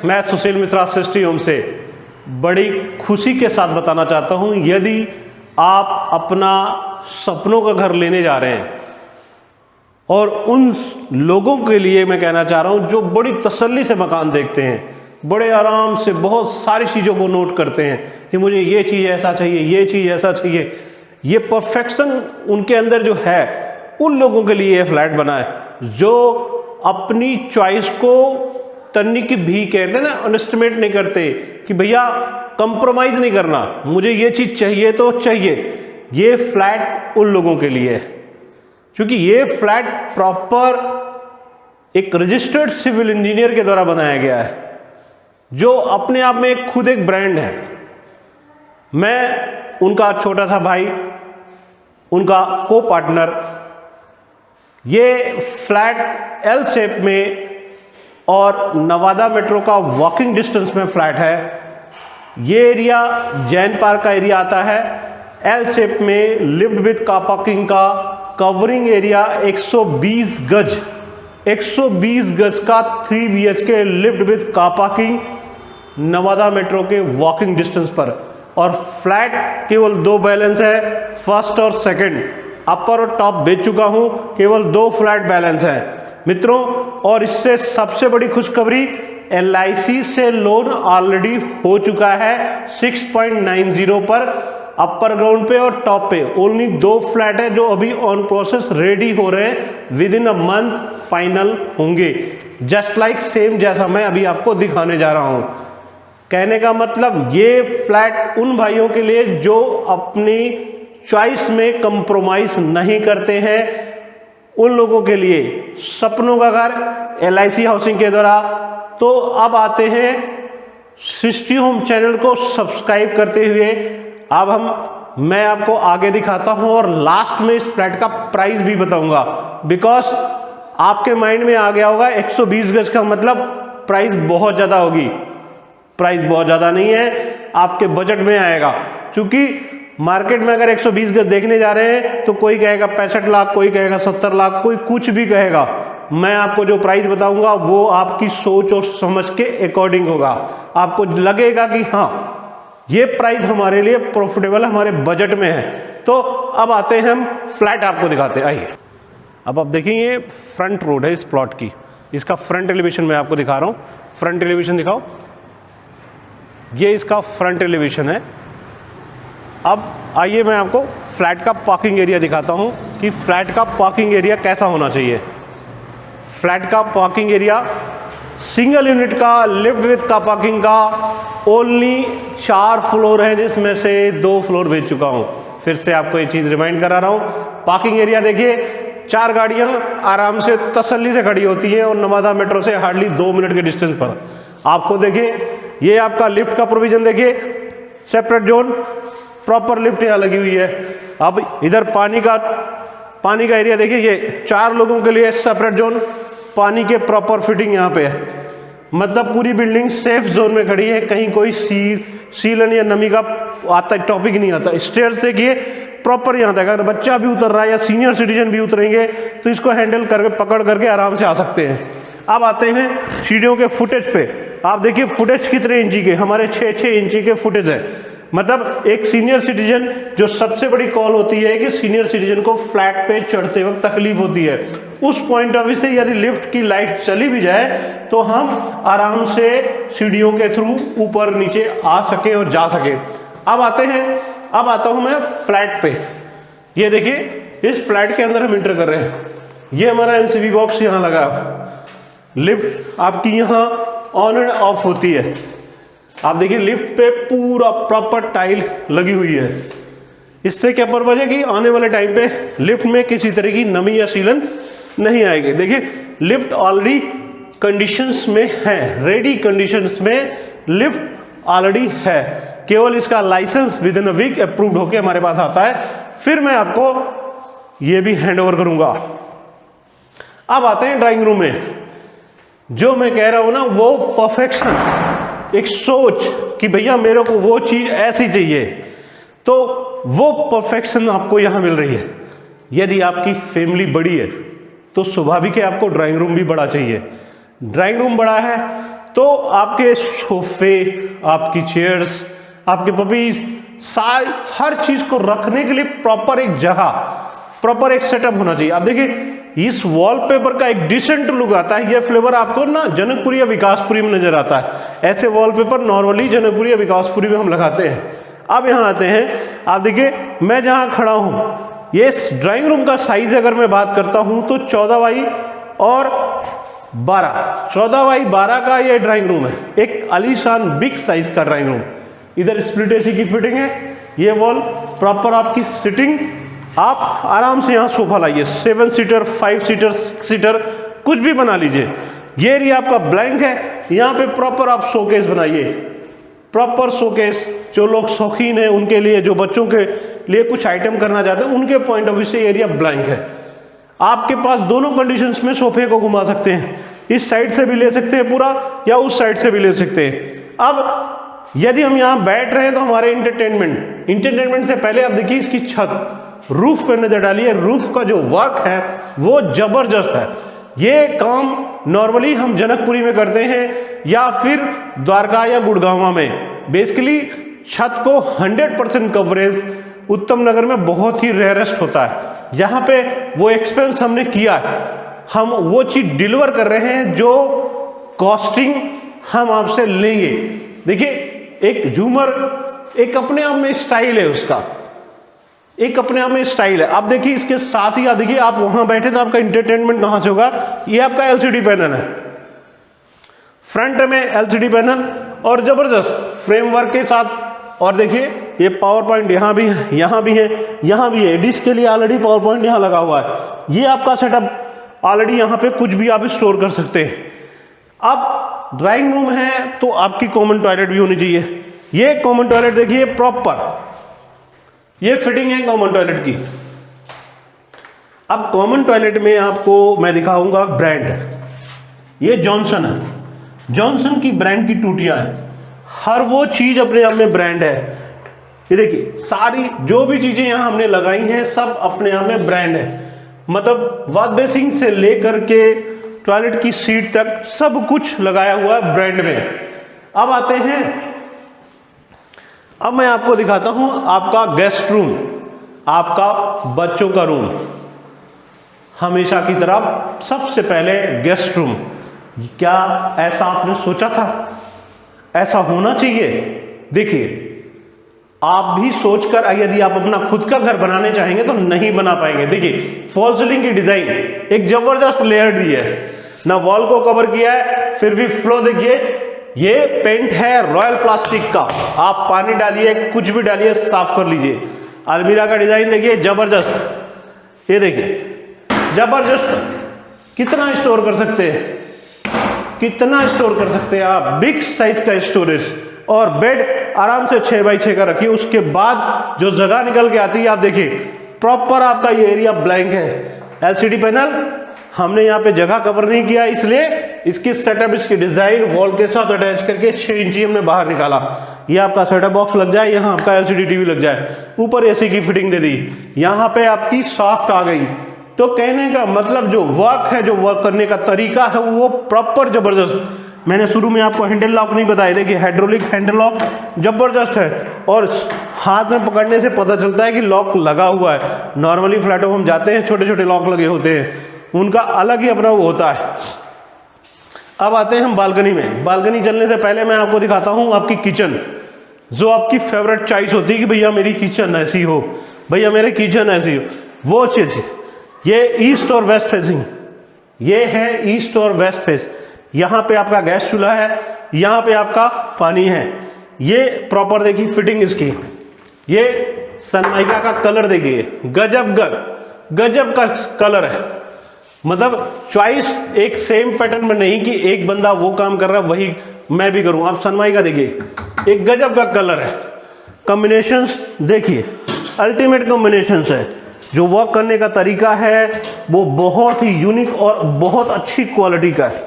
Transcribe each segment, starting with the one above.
मैं सुशील मिश्रा सृष्टि होम से बड़ी खुशी के साथ बताना चाहता हूं, यदि आप अपना सपनों का घर लेने जा रहे हैं और उन लोगों के लिए मैं कहना चाह रहा हूं जो बड़ी तसल्ली से मकान देखते हैं, बड़े आराम से बहुत सारी चीज़ों को नोट करते हैं कि मुझे ये चीज़ ऐसा चाहिए, ये चीज़ ऐसा चाहिए, ये परफेक्शन उनके अंदर जो है, उन लोगों के लिए ये फ्लैट बना है जो अपनी चॉइस को तन्नी की भी कहते हैं ना, अनएस्टिमेट नहीं करते कि भैया कंप्रोमाइज नहीं करना, मुझे ये चीज़ चाहिए तो चाहिए। ये फ्लैट उन लोगों के लिए है क्योंकि ये फ्लैट प्रॉपर एक रजिस्टर्ड सिविल इंजीनियर के द्वारा बनाया गया है जो अपने आप में खुद एक ब्रांड है। मैं उनका छोटा सा भाई, उनका को पार्टनर। ये फ्लैट एल शेप में और नवादा मेट्रो का वॉकिंग डिस्टेंस में फ्लैट है। ये एरिया जैन पार्क का एरिया आता है। एल शेप में लिफ्ट विद कार पार्किंग का कवरिंग एरिया 120 गज, 120 गज का 3 BHK lift with car parking Nawada metro के वॉकिंग डिस्टेंस पर। और फ्लैट केवल 2 बैलेंस है, फर्स्ट और सेकंड। अपर और टॉप बेच चुका हूं, केवल 2 फ्लैट बैलेंस है मित्रों। और इससे सबसे बड़ी खुशखबरी, LIC से लोन ऑलरेडी हो चुका है 6.90 पर अपर ग्राउंड पे और टॉप पे। ओनली 2 फ्लैट है जो अभी ऑन प्रोसेस रेडी हो रहे हैं, with in a month final होंगे। जस्ट लाइक सेम जैसा मैं अभी आपको दिखाने जा रहा हूं। कहने का मतलब ये फ्लैट उन भाइयों के लिए जो अपनी चॉइस में कंप्रोमाइज नहीं करते हैं, उन लोगों के लिए सपनों का घर LIC हाउसिंग के द्वारा। तो अब आते हैं सृष्टि होम चैनल को सब्सक्राइब करते हुए। अब मैं आपको आगे दिखाता हूं और लास्ट में इस फ्लैट का प्राइस भी बताऊंगा, बिकॉज आपके माइंड में आ गया होगा 120 गज का मतलब प्राइस बहुत ज्यादा होगी। प्राइस बहुत ज्यादा नहीं है, आपके बजट में आएगा। क्योंकि मार्केट में अगर 120 गज देखने जा रहे हैं तो कोई कहेगा 65 लाख, कोई कहेगा 70 लाख, कोई कुछ भी कहेगा। मैं आपको जो प्राइस बताऊंगा वो आपकी सोच और समझ के अकॉर्डिंग होगा। आपको लगेगा कि हाँ ये प्राइस हमारे लिए प्रॉफिटेबल, हमारे बजट में है। तो अब आते हैं, हम फ्लैट आपको दिखाते हैं। आइए, अब आप देखें ये फ्रंट रोड है इस प्लॉट की। इसका फ्रंट एलिवेशन मैं आपको दिखा रहा हूँ। फ्रंट एलिवेशन दिखाओ, ये इसका फ्रंट एलिवेशन है। अब आइए मैं आपको फ्लैट का पार्किंग एरिया दिखाता हूं कि फ्लैट का पार्किंग एरिया कैसा होना चाहिए। फ्लैट का पार्किंग एरिया सिंगल यूनिट का लिफ्ट विद कार पार्किंग का ओनली 4 फ्लोर है, जिसमें से 2 फ्लोर भेज चुका हूं। फिर से आपको ये चीज रिमाइंड करा रहा हूं। पार्किंग एरिया देखिए, 4 गाड़ियां आराम से तसल्ली से खड़ी होती हैं और नवादा मेट्रो से हार्डली 2 मिनट के डिस्टेंस पर। आपको देखिए, ये आपका लिफ्ट का प्रोविजन देखिए, सेपरेट जोन, प्रॉपर लिफ्ट यहाँ लगी हुई है। अब इधर पानी का एरिया देखिए, ये 4 लोगों के लिए सेपरेट जोन, पानी के प्रॉपर फिटिंग यहाँ पे है। मतलब पूरी बिल्डिंग सेफ जोन में खड़ी है, कहीं कोई सीलन या नमी का आता टॉपिक नहीं आता। स्टेयर्स देखिए प्रॉपर यहाँ तक, अगर बच्चा भी उतर रहा है या सीनियर सिटीजन भी उतरेंगे तो इसको हैंडल करके पकड़ करके आराम से आ सकते हैं। अब आते हैं सीढ़ियों के फुटेज पे। आप देखिए फुटेज कितने इंची के, हमारे 6-6 इंची के फुटेज है। मतलब एक सीनियर सिटीजन, जो सबसे बड़ी कॉल होती है कि सीनियर सिटीजन को फ्लैट पे चढ़ते वक्त तकलीफ होती है, उस पॉइंट ऑफ व्यू से यदि लिफ्ट की लाइट चली भी जाए तो हम आराम से सीढ़ियों के थ्रू ऊपर नीचे आ सकें और जा सकें। अब आता हूं मैं फ्लैट पे। ये देखिए, इस फ्लैट के अंदर हम इंटर कर रहे हैं। ये हमारा MCB बॉक्स यहाँ लगा। लिफ्ट आपकी यहाँ ऑन एंड ऑफ होती है। आप देखिए लिफ्ट पे पूरा प्रॉपर टाइल लगी हुई है। इससे क्या पर्पज है कि आने वाले टाइम पे लिफ्ट में किसी तरह की नमी या सीलन नहीं आएगी। देखिए लिफ्ट ऑलरेडी कंडीशंस में है, रेडी कंडीशंस में लिफ्ट ऑलरेडी है। केवल इसका license within a week approved होके हमारे पास आता है, फिर मैं आपको ये भी हैंड ओवर करूंगा। अब आते हैं ड्राइंग रूम में। जो मैं कह रहा हूं ना, वो परफेक्शन, एक सोच कि भैया मेरे को वो चीज ऐसी चाहिए, तो वो परफेक्शन आपको यहां मिल रही है। यदि आपकी फैमिली बड़ी है तो स्वाभाविक है आपको ड्राइंग रूम भी बड़ा चाहिए। ड्राइंग रूम बड़ा है तो आपके सोफे, आपकी चेयर्स, आपके पपीज, सारी हर चीज को रखने के लिए प्रॉपर एक जगह, प्रॉपर एक सेटअप होना चाहिए। आप देखिए इस वॉलपेपर का एक डिसेंट लुक आता है। ये फ्लेवर आपको ना जनकपुरी या विकासपुरी में नजर आता है। ऐसे वॉलपेपर नॉर्मली जनकपुरी या विकासपुरी में हम लगाते हैं। अब यहाँ आते हैं, आप देखिए मैं जहाँ खड़ा हूँ, ये ड्राइंग रूम का साइज अगर मैं बात करता हूँ तो 14 बाई और 12, 14 बाई 12 का ये ड्राइंग रूम है। एक आलीशान बिग साइज का ड्राइंग रूम। इधर स्प्लिट एसी की फिटिंग है, ये वॉल प्रॉपर आपकी सिटिंग। आप आराम से यहाँ सोफा लाइए, 7 सीटर, 5 सीटर, 6 सीटर, कुछ भी बना लीजिए। ये एरिया आपका ब्लैंक है, यहाँ पे प्रॉपर आप शोकेस बनाइए, प्रॉपर शोकेस। जो लोग शौकीन हैं उनके लिए, जो बच्चों के लिए कुछ आइटम करना चाहते हैं, उनके पॉइंट ऑफ व्यू से एरिया ब्लैंक है। आपके पास दोनों कंडीशंस में सोफे को घुमा सकते हैं, इस साइड से भी ले सकते हैं पूरा, या उस साइड से भी ले सकते हैं। अब यदि हम यहाँ बैठ रहे हैं तो हमारे इंटरटेनमेंट से पहले आप देखिए इसकी छत, रूफ पे नजर डालिए। रूफ का जो वर्क है वो जबरदस्त है। ये काम नॉर्मली हम जनकपुरी में करते हैं या फिर द्वारका या गुड़गांव में। बेसिकली छत को 100% कवरेज उत्तम नगर में बहुत ही रेयरेस्ट होता है। यहाँ पे वो एक्सपेंस हमने किया है, हम वो चीज डिलीवर कर रहे हैं जो कॉस्टिंग हम आपसे लेंगे। देखिए एक झूमर एक अपने आप में स्टाइल है, उसका एक अपने आप में स्टाइल है। आप देखिए इसके साथ ही आप देखिए, आप वहां बैठे तो आपका इंटरटेनमेंट कहां से होगा। ये आपका एलसीडी पैनल है, फ्रंट में एलसीडी पैनल और जबरदस्त फ्रेमवर्क के साथ। और देखिए ये पावर पॉइंट यहाँ भी है, यहाँ भी है, यहाँ भी है। डिश के लिए ऑलरेडी पावर पॉइंट यहाँ लगा हुआ है। ये आपका सेटअप ऑलरेडी, यहाँ पे कुछ भी आप स्टोर कर सकते हैं। अब ड्राइंग रूम है तो आपकी कॉमन टॉयलेट भी होनी चाहिए। ये कॉमन टॉयलेट देखिए प्रॉपर, ये फिटिंग है कॉमन टॉयलेट की। अब कॉमन टॉयलेट में आपको मैं दिखाऊंगा ब्रांड, ये जॉनसन है। जॉनसन की ब्रांड की टूटियां हैं, हर वो चीज अपने आप में ब्रांड है। ये देखिए सारी जो भी चीजें यहां हमने लगाई हैं सब अपने आप में ब्रांड है। मतलब वॉश बेसिन से लेकर के टॉयलेट की सीट तक सब कुछ लगाया हुआ है ब्रांड में। अब आते हैं, अब मैं आपको दिखाता हूं आपका गेस्ट रूम, आपका बच्चों का रूम। हमेशा की तरह सबसे पहले गेस्ट रूम। क्या ऐसा आपने सोचा था? ऐसा होना चाहिए। देखिए आप भी सोचकर यदि आप अपना खुद का घर बनाने चाहेंगे तो नहीं बना पाएंगे। देखिए फॉल सीलिंग की डिजाइन एक जबरदस्त लेयर दी है, ना वॉल को कवर किया है, फिर भी फ्लो देखिए। ये पेंट है रॉयल प्लास्टिक का, आप पानी डालिए कुछ भी डालिए साफ कर लीजिए। अलमीरा का डिजाइन देखिए जबरदस्त, ये देखिए जबरदस्त। कितना स्टोर कर सकते हैं, कितना स्टोर कर सकते हैं आप, बिग साइज का स्टोरेज। और बेड आराम से 6x6 का रखिए। उसके बाद जो जगह निकल के आती है आप देखिए प्रॉपर आपका ये एरिया ब्लैंक है। एलसीडी पैनल हमने यहाँ पे जगह कवर नहीं किया, इसलिए इसकी सेटअप, इसकी डिजाइन वॉल के साथ अटैच करके 6 इंची हमने बाहर निकाला। ये आपका सेटअप बॉक्स लग जाए, यहाँ आपका एलसीडी टीवी लग जाए, ऊपर एसी की फिटिंग दे दी, यहाँ पे आपकी सॉफ्ट आ गई। तो कहने का मतलब जो वर्क है, जो वर्क करने का तरीका है वो प्रॉपर जबरदस्त। मैंने शुरू में आपको हैंडल लॉक नहीं बताया, देखिए हाइड्रोलिक हैंडल लॉक जबरदस्त है और हाथ में पकड़ने से पता चलता है कि लॉक लगा हुआ है। नॉर्मली फ्लैटों में हम जाते हैं छोटे छोटे लॉक लगे होते हैं, उनका अलग ही अपना वो होता है। अब आते हैं हम बालकनी में। बालकनी चलने से पहले मैं आपको दिखाता हूं आपकी किचन, जो आपकी फेवरेट चॉइस होती है कि भैया मेरी किचन ऐसी हो, भैया मेरे किचन ऐसी हो, वो चीज। ये ईस्ट और वेस्ट फेसिंग, ये है ईस्ट और वेस्ट फेस। यहाँ पे आपका गैस चूल्हा है, यहाँ पे आपका पानी है। ये प्रॉपर देखिए फिटिंग इसकी, ये सनमाइका का कलर देखिए गजब का कलर है। मतलब चॉइस एक सेम पैटर्न में नहीं कि एक बंदा वो काम कर रहा है वही मैं भी करूं। आप सनमाइका देखिए एक गजब का कलर है, कॉम्बिनेशंस देखिए अल्टीमेट कॉम्बिनेशंस है। जो वर्क करने का तरीका है वो बहुत ही यूनिक और बहुत अच्छी क्वालिटी का है।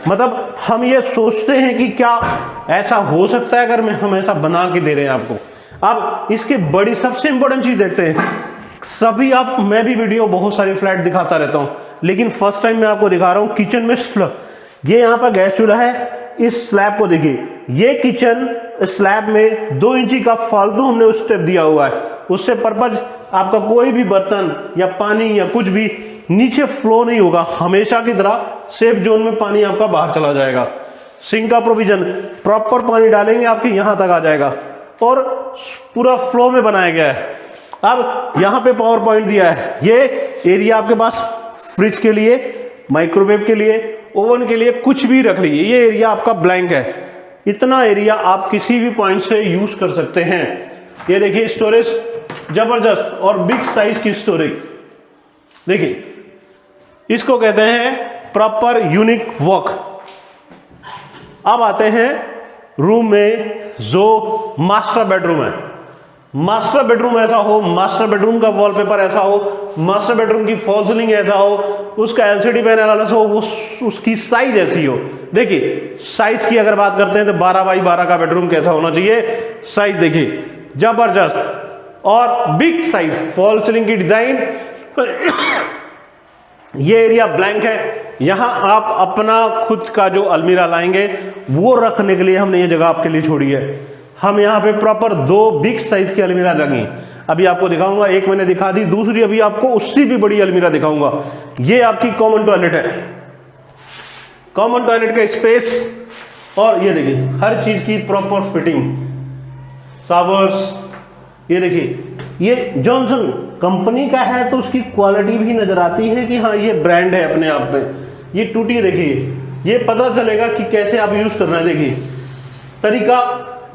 मतलब हम ये सोचते हैं कि क्या ऐसा हो सकता है अगर हम ऐसा बना के दे रहे हैं आपको। अब इसकी बड़ी सबसे इंपॉर्टेंट चीज देखते हैं। सभी आप, मैं भी वीडियो बहुत सारी फ्लैट दिखाता रहता हूं, लेकिन फर्स्ट टाइम मैं आपको दिखा रहा हूं किचन में। ये यहाँ पर गैस चूल्हा है, इस स्लैब को देखिए, ये किचन स्लैब में 2 इंची का फालतू हमने उस स्टेप दिया हुआ है, उससे पर्पज आपका कोई भी बर्तन या पानी या कुछ भी नीचे फ्लो नहीं होगा, हमेशा की तरह सेफ जोन में पानी आपका बाहर चला जाएगा। सिंक का प्रोविजन प्रॉपर पानी डालेंगे आपके यहां तक आ जाएगा और पूरा फ्लो में बनाया गया है। अब यहां पे पावर पॉइंट दिया है, ये एरिया आपके पास फ्रिज के लिए, माइक्रोवेव के लिए, ओवन के लिए कुछ भी रख लीजिए, ये एरिया आपका ब्लैंक है। इतना एरिया आप किसी भी पॉइंट से यूज कर सकते हैं। ये देखिए स्टोरेज जबरदस्त और बिग साइज की स्टोरेज, देखिए इसको कहते हैं प्रॉपर यूनिक वॉक। अब आते हैं रूम में जो मास्टर बेडरूम है। मास्टर बेडरूम ऐसा हो, मास्टर बेडरूम का वॉलपेपर ऐसा हो, मास्टर बेडरूम की फॉल सीलिंग ऐसा हो, उसका एलसीडी पैनल अलग हो, वो उसकी साइज ऐसी हो। देखिए साइज की अगर बात करते हैं तो 12 बाई 12 का बेडरूम कैसा होना चाहिए, साइज देखिए जबरदस्त और बिग साइज, फॉल सीलिंग की डिजाइन। ये एरिया ब्लैंक है, यहां आप अपना खुद का जो अलमीरा लाएंगे वो रखने के लिए हमने ये जगह आपके लिए छोड़ी है। हम यहाँ पे प्रॉपर 2 बिग साइज की अलमीरा लगी, अभी आपको दिखाऊंगा, एक मैंने दिखा दी, दूसरी अभी आपको उससे भी बड़ी अलमीरा दिखाऊंगा। ये आपकी कॉमन टॉयलेट है, कॉमन टॉयलेट का स्पेस, और ये देखिए हर चीज की प्रॉपर फिटिंग, शावर्स, ये देखिए ये जॉनसन कंपनी का है तो उसकी क्वालिटी भी नजर आती है कि हाँ ये ब्रांड है अपने आप में। ये टूटी देखिए, ये पता चलेगा कि कैसे आप यूज करना है। देखिए तरीका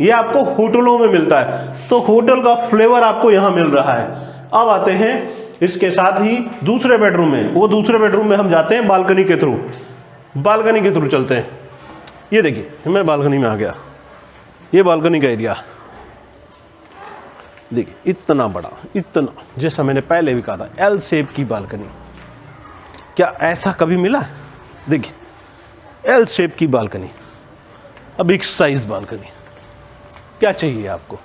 ये आपको होटलों में मिलता है, तो होटल का फ्लेवर आपको यहां मिल रहा है। अब आते हैं इसके साथ ही दूसरे बेडरूम में, वो दूसरे बेडरूम में हम जाते हैं बालकनी के थ्रू, बालकनी के थ्रू चलते हैं। ये देखिए मैं बालकनी में आ गया, ये बालकनी का एरिया देखिए, इतना बड़ा, इतना, जैसा मैंने पहले भी कहा था एल शेप की बालकनी, क्या ऐसा कभी मिला? देखिए एल शेप की बालकनी, अब एक साइज बालकनी, क्या चाहिए आपको?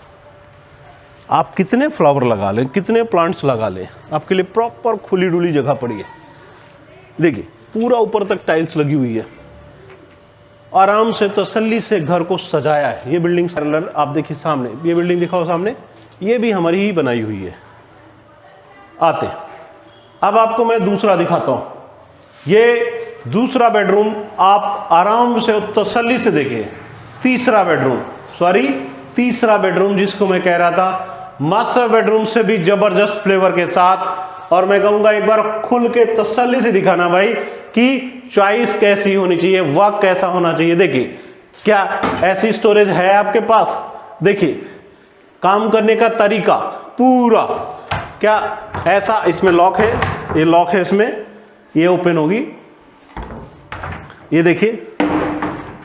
आप कितने फ्लावर लगा लें, कितने प्लांट्स लगा लें, आपके लिए प्रॉपर खुली डुली जगह पड़ी है। देखिए पूरा ऊपर तक टाइल्स लगी हुई है, आराम से तसल्ली से घर को सजाया है। ये बिल्डिंग सरलर आप देखिए सामने, ये बिल्डिंग दिखाओ सामने, ये भी हमारी ही बनाई हुई है। आते अब आपको मैं दूसरा दिखाता हूं। ये दूसरा बेडरूम आप आराम से तसल्ली से देखिए। तीसरा बेडरूम, सॉरी तीसरा बेडरूम जिसको मैं कह रहा था, मास्टर बेडरूम से भी जबरदस्त फ्लेवर के साथ। और मैं कहूंगा एक बार खुल के तसल्ली से दिखाना भाई कि चॉइस कैसी होनी चाहिए, वर्क कैसा होना चाहिए। देखिए क्या ऐसी स्टोरेज है आपके पास, देखिए काम करने का तरीका पूरा, क्या ऐसा, इसमें लॉक है, ये लॉक है इसमें, ये ओपन होगी, ये देखिए,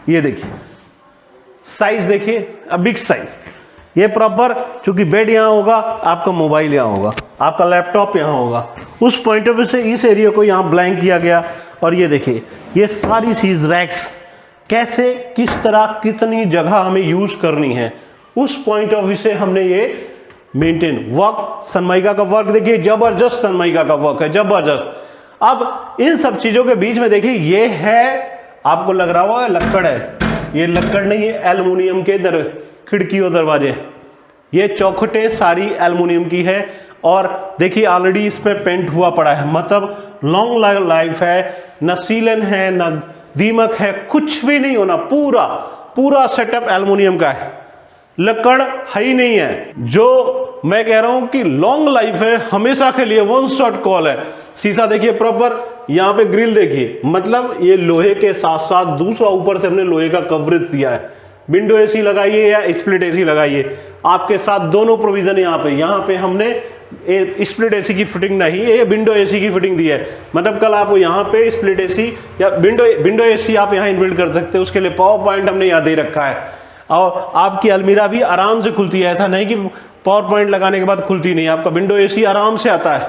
ये देखिए साइज देखिए, अब बिग साइज। ये प्रॉपर, चूंकि बेड यहां होगा, आपका मोबाइल यहां होगा, आपका लैपटॉप यहां होगा, उस पॉइंट ऑफ व्यू से इस एरिया को यहां ब्लैंक किया गया। और ये देखिए ये सारी चीज रैक्स, कैसे किस तरह कितनी जगह हमें यूज करनी है, उस पॉइंट ऑफ व्यू से हमने ये मेंटेन। वर्क सनमाइका का वर्क देखिए, जबरदस्त सनमाइका का वर्क है, जबरदस्त। अब इन सब चीजों के बीच में देखिए ये है, आपको लग रहा होगा लक्कड़ है, ये लक्कड़ नहीं, ये एल्युमिनियम के खिड़की और दरवाजे, ये चौखटें सारी एल्युमिनियम की है। और देखिए ऑलरेडी इसमें पेंट हुआ पड़ा है, मतलब लॉन्ग लाइफ है, न सीलन है न दीमक है, कुछ भी नहीं होना, पूरा पूरा सेटअप एल्युमिनियम का है, लकड़ है ही नहीं है। जो मैं कह रहा हूं कि लॉन्ग लाइफ है, हमेशा के लिए, वन शॉट कॉल है। शीशा देखिए प्रॉपर, यहां पे ग्रिल देखिए, मतलब ये लोहे के साथ साथ दूसरा ऊपर से हमने लोहे का कवरेज दिया है। विंडो एसी लगाइए या स्प्लिट एसी लगाइए, आपके साथ दोनों प्रोविजन यहाँ पे हमने स्प्लिट एसी की फिटिंग नहीं, ये विंडो एसी की फिटिंग दी है। मतलब कल आप यहाँ पे स्प्लिट एसी या विंडो एसी आप यहाँ इनबिल्ड कर सकते हैं, उसके लिए पावर पॉइंट हमने यहाँ दे रखा है। और आपकी अलमीरा भी आराम से खुलती है, ऐसा नहीं कि पावर पॉइंट लगाने के बाद खुलती नहीं, आपका विंडो एसी आराम से आता है।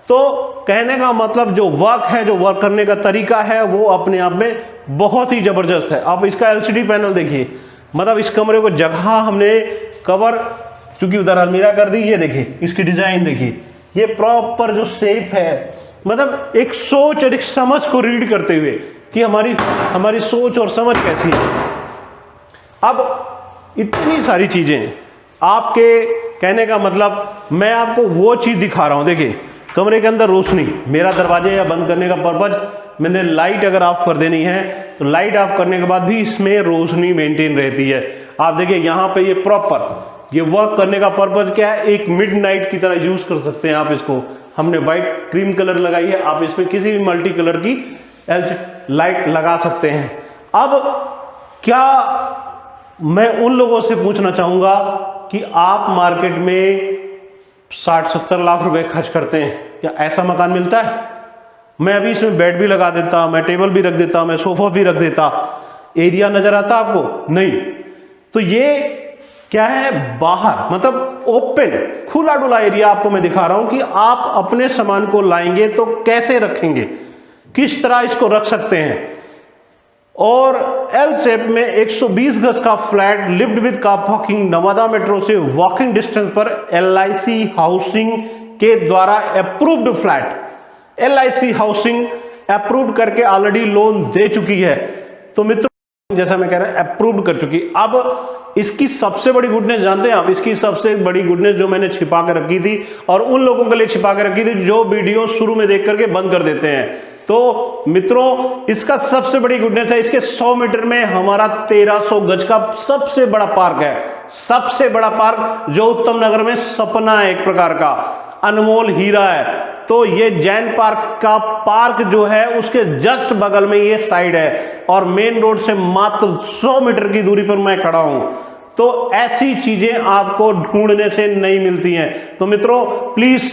तो कहने का मतलब जो वर्क है, जो वर्क करने का तरीका है, वो अपने आप में बहुत ही जबरदस्त है। आप इसका एलसीडी पैनल देखिए, मतलब इस कमरे को जगह हमने कवर, चूंकि उधर अलमीरा कर दी, ये देखिए इसकी डिजाइन देखिए, ये प्रॉपर जो शेप है, मतलब एक सोच और एक समझ को रीड करते हुए कि हमारी सोच और समझ कैसी है। अब इतनी सारी चीजें, आपके कहने का मतलब मैं आपको वो चीज दिखा रहा हूं। देखिए कमरे के अंदर रोशनी, मेरा दरवाजे या बंद करने का पर्पज, मैंने लाइट अगर ऑफ कर देनी है तो लाइट ऑफ करने के बाद भी इसमें रोशनी मेंटेन रहती है। आप देखिए यहाँ पे ये प्रॉपर ये वर्क करने का पर्पज क्या है, एक मिडनाइट की तरह यूज कर सकते हैं आप इसको। हमने व्हाइट क्रीम कलर लगाई है, आप इसमें किसी भी मल्टी कलर की लाइट लगा सकते हैं। अब क्या मैं उन लोगों से पूछना चाहूंगा कि आप मार्केट में 60-70 लाख रुपए खर्च करते हैं, क्या ऐसा मकान मिलता है? मैं अभी इसमें बेड भी लगा देता, मैं टेबल भी रख देता, मैं सोफा भी रख देता, एरिया नजर आता आपको? नहीं। तो ये क्या है, बाहर मतलब ओपन खुला डुला एरिया आपको मैं दिखा रहा हूं कि आप अपने सामान को लाएंगे तो कैसे रखेंगे, किस तरह इसको रख सकते हैं। और एल शेप में 120 गज का flat lift with car parking Nawada metro से वॉकिंग डिस्टेंस पर LIC हाउसिंग के द्वारा approved flat, LIC housing approved करके ऑलरेडी लोन दे चुकी है। तो मित्रों जैसा मैं कह रहा हूं अप्रूव्ड कर चुकी। अब इसकी सबसे बड़ी गुडनेस जानते हैं आप, इसकी सबसे बड़ी गुडनेस जो मैंने छिपा कर रखी थी और उन लोगों के लिए छिपा कर रखी थी जो वीडियो शुरू में देख करके बंद कर देते हैं। तो मित्रों इसका सबसे बड़ी गुडनेस है, इसके 100 मीटर में हमारा 1300 गज का सबसे बड़ा पार्क है, सबसे बड़ा पार्क जो उत्तम नगर में सपना है, एक प्रकार का अनमोल हीरा है। तो ये जैन पार्क का पार्क जो है उसके जस्ट बगल में ये साइड है और मेन रोड से मात्र 100 मीटर की दूरी पर मैं खड़ा हूं। तो ऐसी चीजें आपको ढूंढने से नहीं मिलती हैं। तो मित्रों प्लीज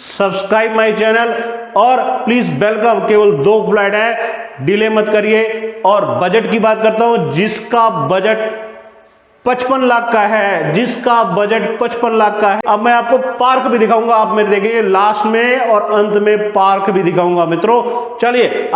सब्सक्राइब माय चैनल और प्लीज वेलकम। केवल 2 फ्लैट है, डिले मत करिए। और बजट की बात करता हूं, जिसका बजट 55 लाख का है, जिसका बजट 55 लाख का है। अब मैं आपको पार्क भी दिखाऊंगा, आप मेरे देखिए लास्ट में और अंत में पार्क भी दिखाऊंगा। मित्रों चलिए